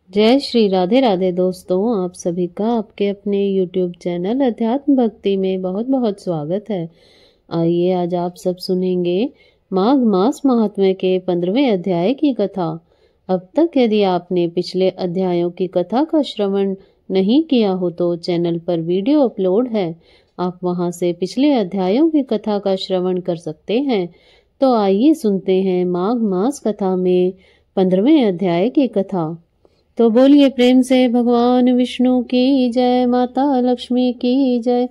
जय श्री राधे राधे दोस्तों, आप सभी का आपके अपने YouTube चैनल अध्यात्म भक्ति में बहुत बहुत स्वागत है। आइए आज आप सब सुनेंगे माघ मास महात्म्य के 15वें अध्याय की कथा। अब तक यदि आपने पिछले अध्यायों की कथा का श्रवण नहीं किया हो तो चैनल पर वीडियो अपलोड है, आप वहां से पिछले अध्यायों की कथा का श्रवण कर सकते हैं। तो आइए सुनते हैं माघ मास कथा में 15वें अध्याय की कथा। तो बोलिए प्रेम से भगवान विष्णु की जय, माता लक्ष्मी की जय,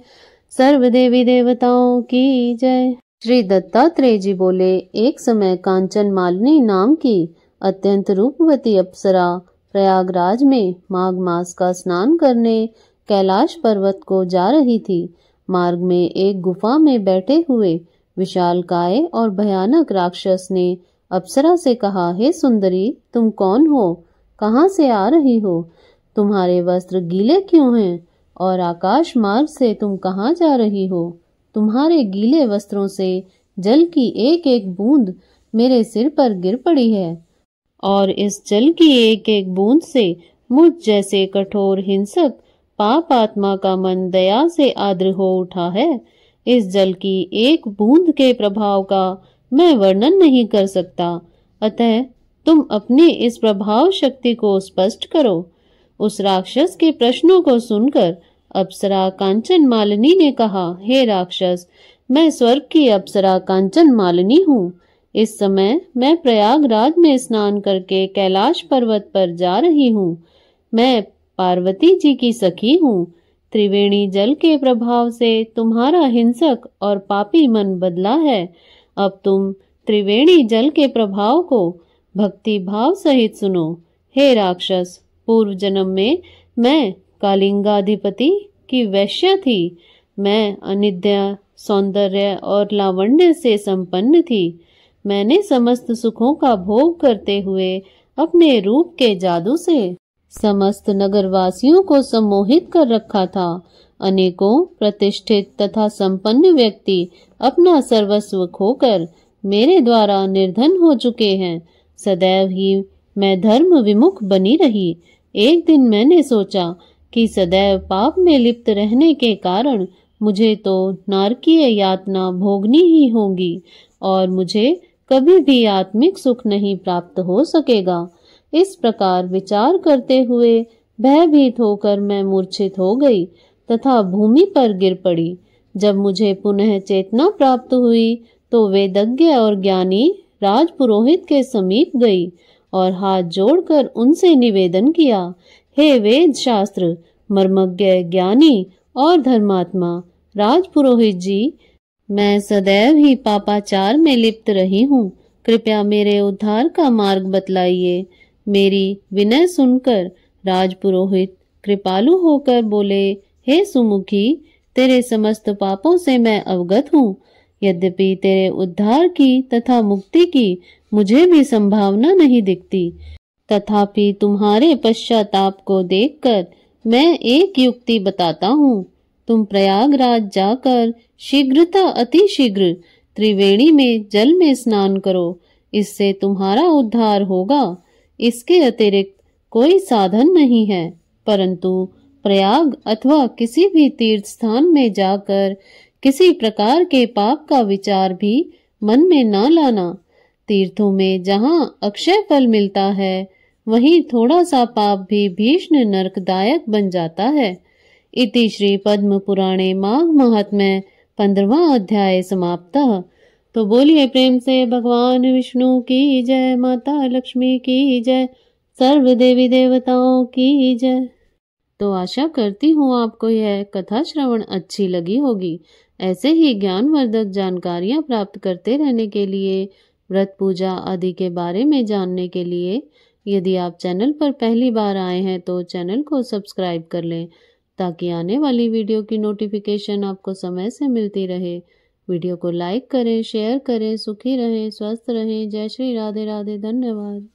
सर्व देवी देवताओं की जय। श्री दत्तात्रेय जी बोले, एक समय कांचन मालिनी नाम की अत्यंत रूपवती अप्सरा प्रयागराज में माघ मास का स्नान करने कैलाश पर्वत को जा रही थी। मार्ग में एक गुफा में बैठे हुए विशालकाय और भयानक राक्षस ने अप्सरा से कहा, हे सुंदरी, तुम कौन हो? कहाँ से आ रही हो? तुम्हारे वस्त्र गीले क्यों हैं? और आकाश मार्ग से तुम कहाँ जा रही हो? तुम्हारे गीले वस्त्रों से जल की एक एक बूंद मेरे सिर पर गिर पड़ी है, और इस जल की एक एक बूंद से मुझ जैसे कठोर हिंसक पाप आत्मा का मन दया से आर्द्र हो उठा है। इस जल की एक बूंद के प्रभाव का मैं वर्णन नहीं कर सकता, अतः तुम अपनी इस प्रभाव शक्ति को स्पष्ट करो। उस राक्षस के प्रश्नों को सुनकर अप्सरा कांचन मालिनी ने कहा, हे राक्षस, मैं स्वर्ग की अप्सरा कांचन मालिनी हूँ। इस समय मैं प्रयागराज में स्नान करके कैलाश पर्वत पर जा रही हूँ। मैं पार्वती जी की सखी हूँ। त्रिवेणी जल के प्रभाव से तुम्हारा हिंसक और पापी मन बदला है। अब तुम त्रिवेणी जल के प्रभाव को भक्ति भाव सहित सुनो। हे राक्षस, पूर्व जन्म में मैं कालिंगाधिपति की वैश्या थी। मैं अनिद्य सौंदर्य और लावण्य से संपन्न थी। मैंने समस्त सुखों का भोग करते हुए अपने रूप के जादू से समस्त नगरवासियों को सम्मोहित कर रखा था। अनेकों प्रतिष्ठित तथा संपन्न व्यक्ति अपना सर्वस्व खोकर मेरे द्वारा निर्धन हो चुके हैं। सदैव ही मैं धर्म विमुख बनी रही। एक दिन मैंने सोचा कि सदैव पाप में लिप्त रहने के कारण मुझे तो नारकीय यातना भोगनी ही होगी और मुझे कभी भी आत्मिक सुख नहीं प्राप्त हो सकेगा। इस प्रकार विचार करते हुए भयभीत होकर मैं मूर्छित हो गई तथा भूमि पर गिर पड़ी। जब मुझे पुनः चेतना प्राप्त हुई तो वेदज्ञ और ज्ञानी राजपुरोहित के समीप गई और हाथ जोड़कर उनसे निवेदन किया, हे वेद शास्त्र मर्मज्ञ ज्ञानी और धर्मात्मा राजपुरोहित जी, मैं सदैव ही पापाचार में लिप्त रही हूँ। कृपया मेरे उद्धार का मार्ग बतलाइए। मेरी विनय सुनकर राजपुरोहित कृपालु होकर बोले, हे सुमुखी, तेरे समस्त पापों से मैं अवगत हूँ। यद्यपि तेरे उद्धार की तथा मुक्ति की मुझे भी संभावना नहीं दिखती, तथापि तुम्हारे पश्चाताप को देखकर मैं एक युक्ति बताता हूँ। तुम प्रयागराज जाकर शीघ्रता अतिशीघ्र त्रिवेणी में जल में स्नान करो, इससे तुम्हारा उद्धार होगा। इसके अतिरिक्त कोई साधन नहीं है, परंतु प्रयाग अथवा किसी भी तीर्थ स्थान में जाकर किसी प्रकार के पाप का विचार भी मन में न लाना। तीर्थों में जहाँ अक्षय फल मिलता है, वहीं थोड़ा सा पाप भी भीषण नरकदायक बन जाता है। इति श्री पद्म पुराणे माघ महात्म्य 15वां अध्याय समाप्तः। तो बोलिए प्रेम से भगवान विष्णु की जय, माता लक्ष्मी की जय, सर्व देवी देवताओं की जय। तो आशा करती हूँ आपको यह कथा श्रवण अच्छी लगी होगी। ऐसे ही ज्ञानवर्धक जानकारियाँ प्राप्त करते रहने के लिए, व्रत पूजा आदि के बारे में जानने के लिए यदि आप चैनल पर पहली बार आए हैं तो चैनल को सब्सक्राइब कर लें, ताकि आने वाली वीडियो की नोटिफिकेशन आपको समय से मिलती रहे। वीडियो को लाइक करें, शेयर करें। सुखी रहें, स्वस्थ रहें। जय श्री राधे राधे। धन्यवाद।